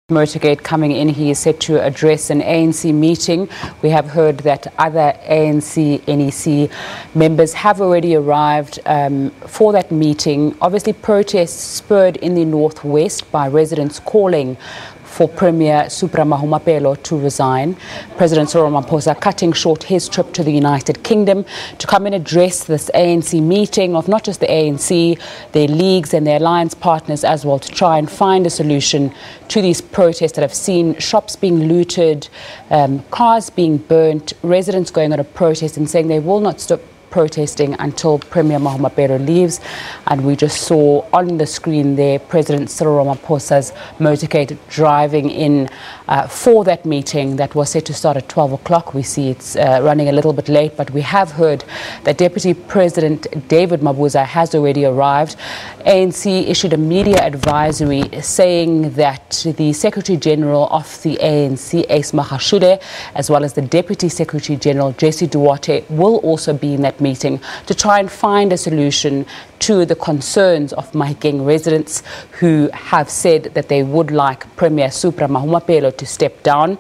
Motorgate coming in, he is set to address an ANC meeting. We have heard that other ANC NEC members have already arrived for that meeting. Obviously, protests spurred in the northwest by residents calling for Premier Mahikeng to resign. President Ramaphosa cutting short his trip to the United Kingdom to come and address this ANC meeting of not just the ANC, their leagues and their alliance partners as well, to try and find a solution to these protests that have seen shops being looted, cars being burnt, residents going on a protest and saying they will not stop protesting until Premier Mahikeng leaves. And we just saw on the screen there President Ramaphosa's motorcade driving in for that meeting that was set to start at 12 o'clock. We see it's running a little bit late, but we have heard that Deputy President David Mabuza has already arrived. ANC issued a media advisory saying that the Secretary General of the ANC, Ace Mahashude, as well as the Deputy Secretary General, Jesse Duarte, will also be in that meeting to try and find a solution to the concerns of Mahikeng residents who have said that they would like Premier Mahikeng to step down.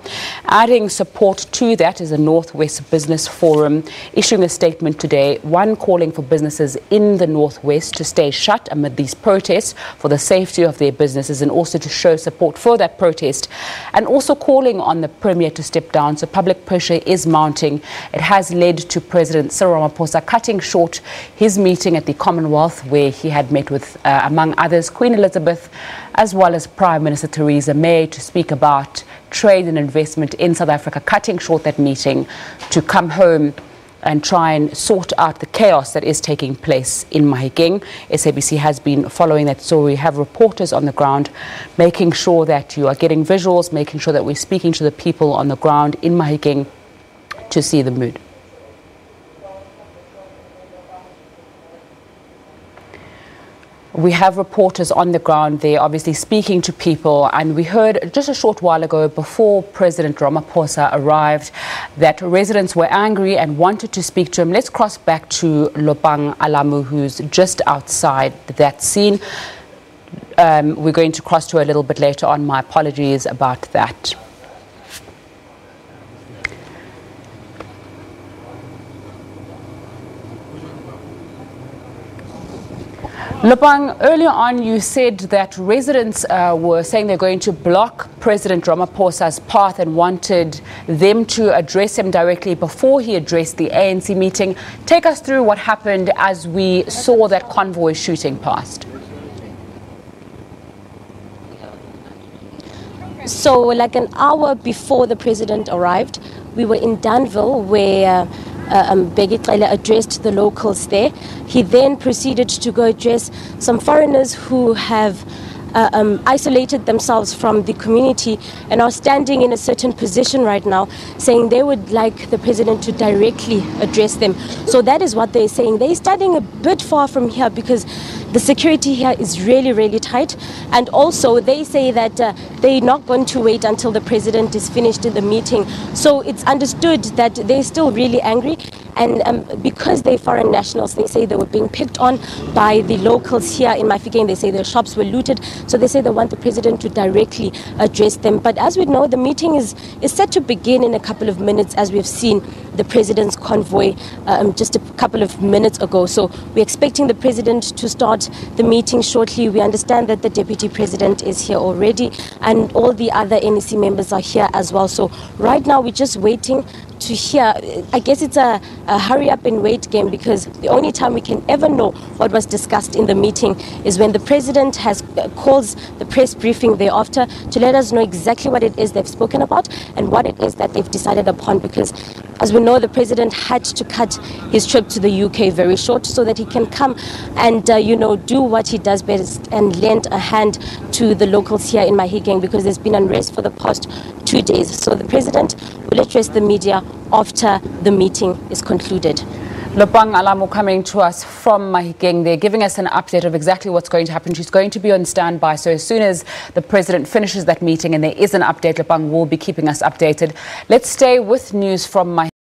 Adding support to that is the Northwest Business Forum issuing a statement today, one calling for businesses in the Northwest to stay shut amid these protests for the safety of their businesses and also to show support for that protest, and also calling on the Premier to step down. So public pressure is mounting. It has led to President Ramaphosa cutting short his meeting at the Commonwealth, where he had met with, among others, Queen Elizabeth, as well as Prime Minister Theresa May, to speak about trade and investment in South Africa, cutting short that meeting to come home and try and sort out the chaos that is taking place in Mahikeng. SABC has been following that story. We have reporters on the ground, making sure that you are getting visuals, making sure that we're speaking to the people on the ground in Mahikeng to see the mood. We have reporters on the ground there, obviously speaking to people, and we heard just a short while ago, before President Ramaphosa arrived, that residents were angry and wanted to speak to him. Let's cross back to Lopang Alamu, who's just outside that scene. We're going to cross to her a little bit later on. My apologies about that. Lopang, earlier on you said that residents were saying they're going to block President Ramaphosa's path and wanted them to address him directly before he addressed the ANC meeting. Take us through what happened as we saw that convoy shooting past. So like an hour before the president arrived, we were in Danville where Begitele addressed the locals there. He then proceeded to go address some foreigners who have isolated themselves from the community and are standing in a certain position right now, saying they would like the president to directly address them. So that is what they're saying. They're standing a bit far from here because the security here is really, really tight. And also they say that they're not going to wait until the president is finished in the meeting. So it's understood that they're still really angry. And because they're foreign nationals, they say they were being picked on by the locals here in Mahikeng. They say their shops were looted. So they say they want the president to directly address them. But as we know, the meeting is set to begin in a couple of minutes, as we've seen the president's convoy just a couple of minutes ago. So we're expecting the president to start the meeting shortly. We understand that the deputy president is here already and all the other NEC members are here as well. So right now we're just waiting to hear. I guess it's a hurry up and wait game, because the only time we can ever know what was discussed in the meeting is when the president has calls the press briefing thereafter to let us know exactly what it is they've spoken about and what it is that they've decided upon, because as we know, the president had to cut his trip to the UK very short so that he can come and do what he does best and lend a hand to the locals here in Mahikeng, because there's been unrest for the past 2 days. So the president will address the media after the meeting is concluded. Lopang Alamu coming to us from Mahikeng. They're giving us an update of exactly what's going to happen. She's going to be on standby. So as soon as the president finishes that meeting and there is an update, Lopang will be keeping us updated. Let's stay with news from Mahikeng.